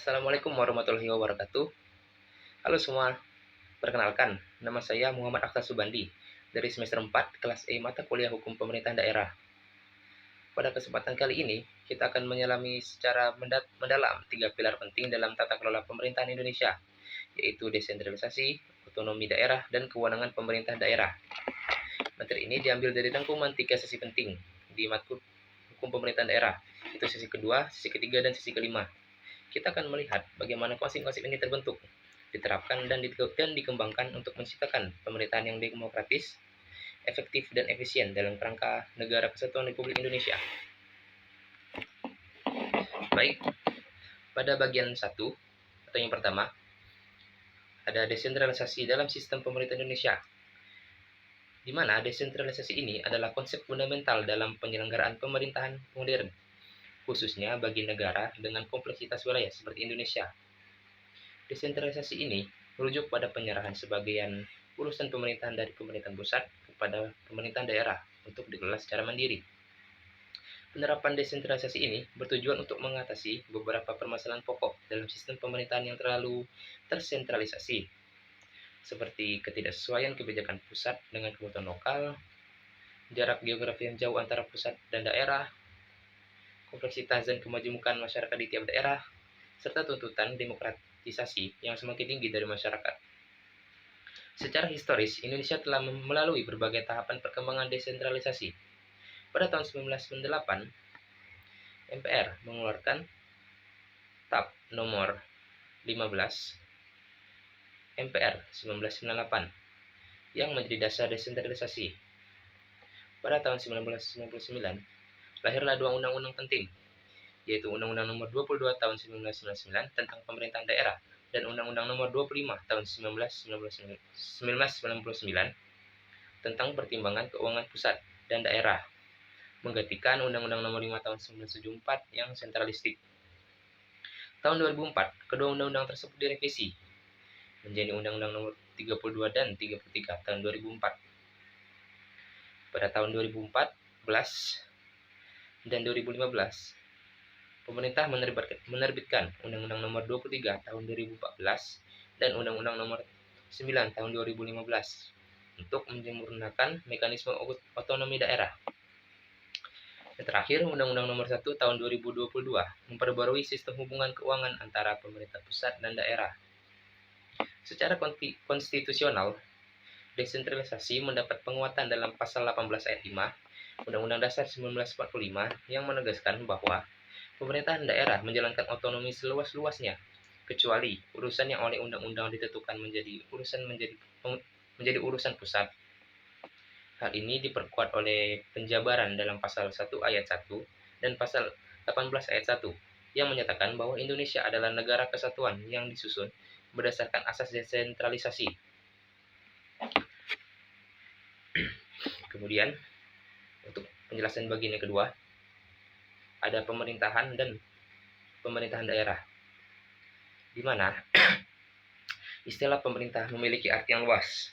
Assalamualaikum warahmatullahi wabarakatuh. Halo semua, perkenalkan, nama saya Muhammad Akhtar Subandi dari semester 4 kelas E mata kuliah Hukum Pemerintahan Daerah. Pada kesempatan kali ini, kita akan menyelami secara mendalam tiga pilar penting dalam tata kelola pemerintahan Indonesia, yaitu desentralisasi, otonomi daerah, dan kewenangan pemerintah daerah. Materi ini diambil dari rangkuman tiga sesi penting di matkul Hukum Pemerintahan Daerah, itu sesi kedua, sesi ketiga, dan sesi kelima. Kita akan melihat bagaimana konsep-konsep ini terbentuk, diterapkan, dan dikembangkan untuk menciptakan pemerintahan yang demokratis, efektif, dan efisien dalam kerangka negara kesatuan Republik Indonesia. Baik, pada bagian 1, atau yang pertama, ada desentralisasi dalam sistem pemerintah Indonesia, di mana desentralisasi ini adalah konsep fundamental dalam penyelenggaraan pemerintahan modern, khususnya bagi negara dengan kompleksitas wilayah seperti Indonesia. Desentralisasi ini merujuk pada penyerahan sebagian urusan pemerintahan dari pemerintahan pusat kepada pemerintahan daerah untuk dikelola secara mandiri. Penerapan desentralisasi ini bertujuan untuk mengatasi beberapa permasalahan pokok dalam sistem pemerintahan yang terlalu tersentralisasi, seperti ketidaksesuaian kebijakan pusat dengan kebutuhan lokal, jarak geografi yang jauh antara pusat dan daerah, kompleksitas dan kemajemukan masyarakat di tiap daerah, serta tuntutan demokratisasi yang semakin tinggi dari masyarakat. Secara historis, Indonesia telah melalui berbagai tahapan perkembangan desentralisasi. Pada tahun 1998, MPR mengeluarkan TAP nomor 15 MPR 1998 yang menjadi dasar desentralisasi. Pada tahun 1999, lahirlah dua undang-undang penting, yaitu Undang-Undang Nomor 22 Tahun 1999 tentang Pemerintahan Daerah dan Undang-Undang Nomor 25 Tahun 1999 tentang Pertimbangan Keuangan Pusat dan Daerah, menggantikan Undang-Undang Nomor 5 Tahun 1974 yang sentralistik. Tahun 2004, kedua undang-undang tersebut direvisi menjadi Undang-Undang Nomor 32 dan 33 Tahun 2004. Pada tahun 2014 dan 2015, pemerintah menerbitkan Undang-Undang Nomor 23 Tahun 2014 dan Undang-Undang Nomor 9 Tahun 2015 untuk menyempurnakan mekanisme otonomi daerah. Yang terakhir, Undang-Undang Nomor 1 Tahun 2022 memperbarui sistem hubungan keuangan antara pemerintah pusat dan daerah. Secara konstitusional, desentralisasi mendapat penguatan dalam Pasal 18 Ayat 5 Undang-Undang Dasar 1945 yang menegaskan bahwa pemerintahan daerah menjalankan otonomi seluas-luasnya, kecuali urusan yang oleh undang-undang ditentukan menjadi urusan pusat. Hal ini diperkuat oleh penjabaran dalam Pasal 1 Ayat 1 dan Pasal 18 Ayat 1 yang menyatakan bahwa Indonesia adalah negara kesatuan yang disusun berdasarkan asas desentralisasi. Kemudian, untuk penjelasan bagian yang kedua, ada pemerintahan dan pemerintahan daerah, di mana istilah pemerintah memiliki arti yang luas.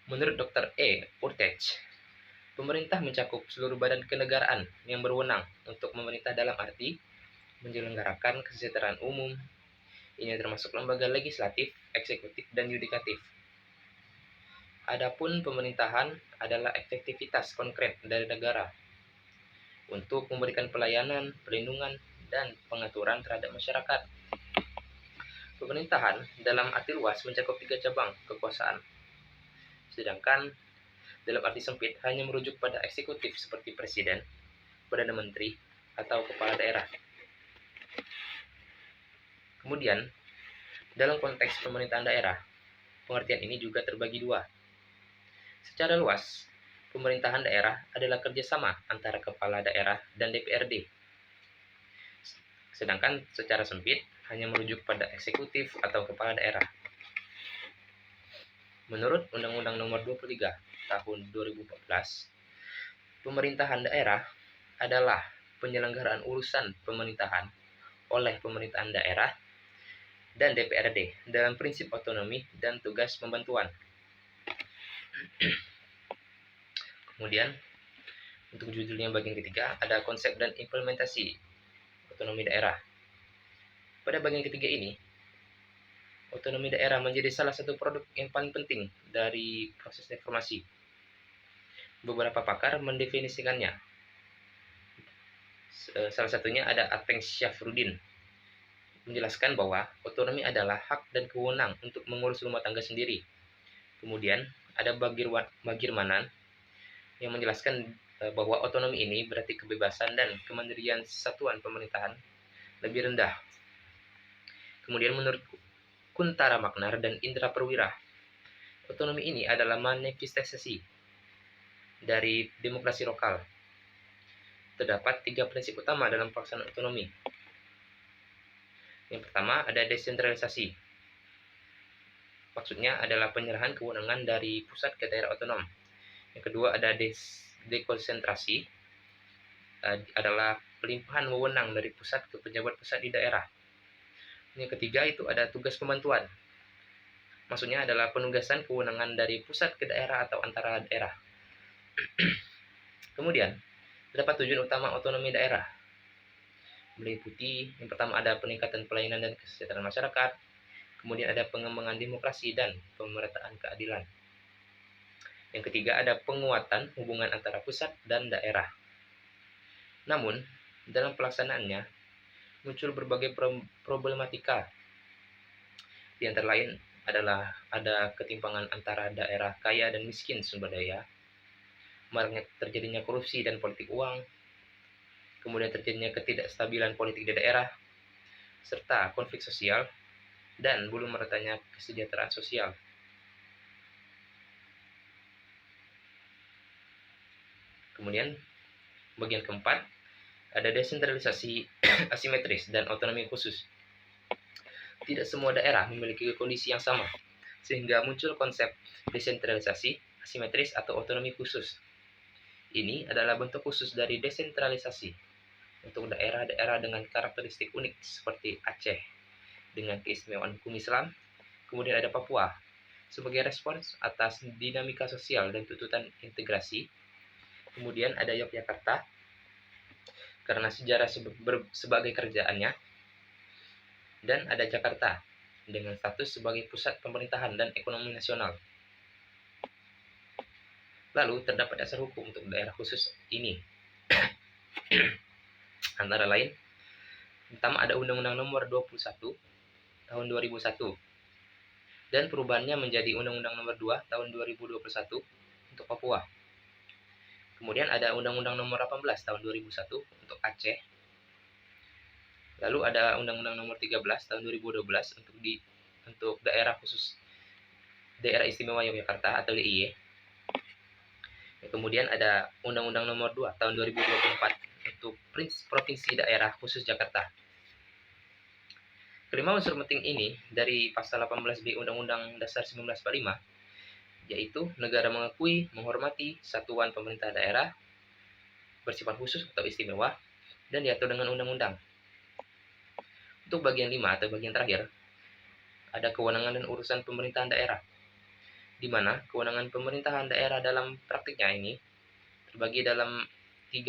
Menurut Dr. E. Urtech, pemerintah mencakup seluruh badan kenegaraan yang berwenang untuk memerintah dalam arti menyelenggarakan kesejahteraan umum. Ini termasuk lembaga legislatif, eksekutif, dan yudikatif. Adapun pemerintahan adalah efektivitas konkret dari negara untuk memberikan pelayanan, perlindungan, dan pengaturan terhadap masyarakat. Pemerintahan dalam arti luas mencakup 3 cabang kekuasaan, sedangkan dalam arti sempit hanya merujuk pada eksekutif seperti presiden, perdana menteri, atau kepala daerah. Kemudian, dalam konteks pemerintahan daerah, pengertian ini juga terbagi dua. Secara luas, pemerintahan daerah adalah kerjasama antara kepala daerah dan DPRD. Sedangkan secara sempit hanya merujuk pada eksekutif atau kepala daerah. Menurut Undang-Undang Nomor 23 Tahun 2014, pemerintahan daerah adalah penyelenggaraan urusan pemerintahan oleh pemerintahan daerah dan DPRD dalam prinsip otonomi dan tugas pembantuan. Kemudian, untuk judulnya bagian ketiga, ada konsep dan implementasi otonomi daerah. Pada bagian ketiga ini, otonomi daerah menjadi salah satu produk yang paling penting dari proses reformasi. Beberapa pakar mendefinisikannya. Salah satunya ada Ateng Syafruddin, menjelaskan bahwa otonomi adalah hak dan kewenang untuk mengurus rumah tangga sendiri. Kemudian ada Bagir Manan yang menjelaskan bahwa otonomi ini berarti kebebasan dan kemandirian satuan pemerintahan lebih rendah. Kemudian menurut Kuntara Magnar dan Indra Perwira, otonomi ini adalah manifestasi dari demokrasi lokal. Terdapat 3 prinsip utama dalam pelaksanaan otonomi. Yang pertama ada desentralisasi. Maksudnya adalah penyerahan kewenangan dari pusat ke daerah otonom. Yang kedua ada dekonsentrasi, adalah pelimpahan wewenang dari pusat ke pejabat pusat di daerah. Yang ketiga itu ada tugas pembantuan. Maksudnya adalah penugasan kewenangan dari pusat ke daerah atau antara daerah. Kemudian, terdapat tujuan utama otonomi daerah. Meliputi yang pertama ada peningkatan pelayanan dan kesejahteraan masyarakat, kemudian ada pengembangan demokrasi dan pemerataan keadilan. Yang ketiga ada penguatan hubungan antara pusat dan daerah. Namun, dalam pelaksanaannya muncul berbagai problematika. Di antara lain adalah ada ketimpangan antara daerah kaya dan miskin sumber daya, maraknya terjadinya korupsi dan politik uang, kemudian terjadinya ketidakstabilan politik di daerah, serta konflik sosial, dan belum meratanya kesejahteraan sosial. Kemudian, bagian keempat, ada desentralisasi asimetris dan otonomi khusus. Tidak semua daerah memiliki kondisi yang sama, sehingga muncul konsep desentralisasi, asimetris, atau otonomi khusus. Ini adalah bentuk khusus dari desentralisasi untuk daerah-daerah dengan karakteristik unik seperti Aceh dengan keistimewaan hukum Islam, kemudian ada Papua sebagai respons atas dinamika sosial dan tuntutan integrasi, kemudian ada Yogyakarta karena sejarah sebagai kerjaannya, dan ada Jakarta dengan status sebagai pusat pemerintahan dan ekonomi nasional. Lalu terdapat dasar hukum untuk daerah khusus ini. Antara lain, pertama ada Undang-Undang Nomor 21 Tahun 2001 dan perubahannya menjadi Undang-Undang Nomor 2 Tahun 2021 untuk Papua. Kemudian ada Undang-Undang Nomor 18 Tahun 2001 untuk Aceh. Lalu ada Undang-Undang Nomor 13 Tahun 2012 untuk daerah khusus Daerah Istimewa Yogyakarta atau DIY. Kemudian ada Undang-Undang Nomor 2 Tahun 2024 untuk Provinsi Daerah Khusus Jakarta. Kelima unsur penting ini dari pasal 18B Undang-Undang Dasar 1945, yaitu negara mengakui, menghormati satuan pemerintah daerah bersifat khusus atau istimewa dan diatur dengan undang-undang. Untuk bagian 5 atau bagian terakhir, ada kewenangan dan urusan pemerintahan daerah, di mana kewenangan pemerintahan daerah dalam praktiknya ini terbagi dalam 3.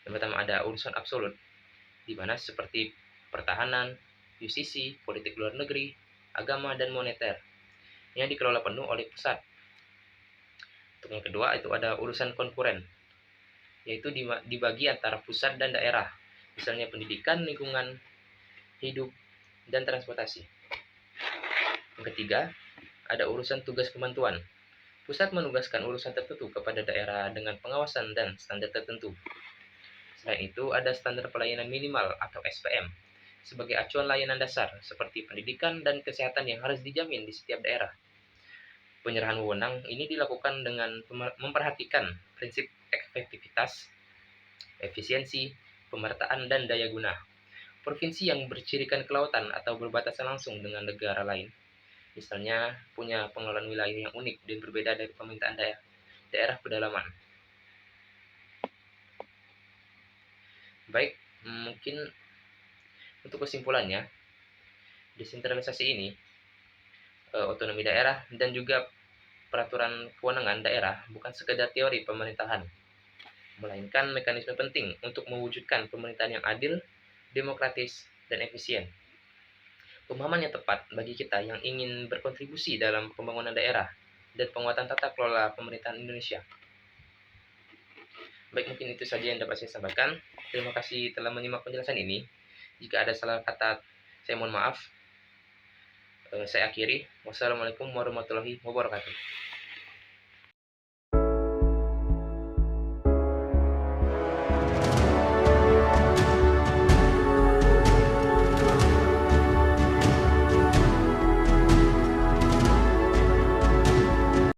Yang pertama ada urusan absolut, di mana seperti pertahanan, justisi, politik luar negeri, agama, dan moneter, yang dikelola penuh oleh pusat. Untuk yang kedua itu ada urusan konkuren, yaitu dibagi antara pusat dan daerah, misalnya pendidikan, lingkungan hidup, dan transportasi. Yang ketiga, ada urusan tugas pembantuan. Pusat menugaskan urusan tertentu kepada daerah dengan pengawasan dan standar tertentu. Selain itu, ada standar pelayanan minimal atau SPM sebagai acuan layanan dasar seperti pendidikan dan kesehatan yang harus dijamin di setiap daerah. Penyerahan wewenang ini dilakukan dengan memperhatikan prinsip efektivitas, efisiensi, pemerataan, dan daya guna. Provinsi yang bercirikan kelautan atau berbatasan langsung dengan negara lain, misalnya punya pengelolaan wilayah yang unik dan berbeda dari pemerintahan daerah pedalaman. Baik, mungkin untuk kesimpulannya, desentralisasi ini, otonomi daerah, dan juga peraturan kewenangan daerah bukan sekedar teori pemerintahan, melainkan mekanisme penting untuk mewujudkan pemerintahan yang adil, demokratis, dan efisien. Pemahaman yang tepat bagi kita yang ingin berkontribusi dalam pembangunan daerah dan penguatan tata kelola pemerintahan Indonesia. Baik, mungkin itu saja yang dapat saya sampaikan. Terima kasih telah menyimak penjelasan ini. Jika ada salah kata, saya mohon maaf. Saya akhiri. Wassalamualaikum warahmatullahi wabarakatuh.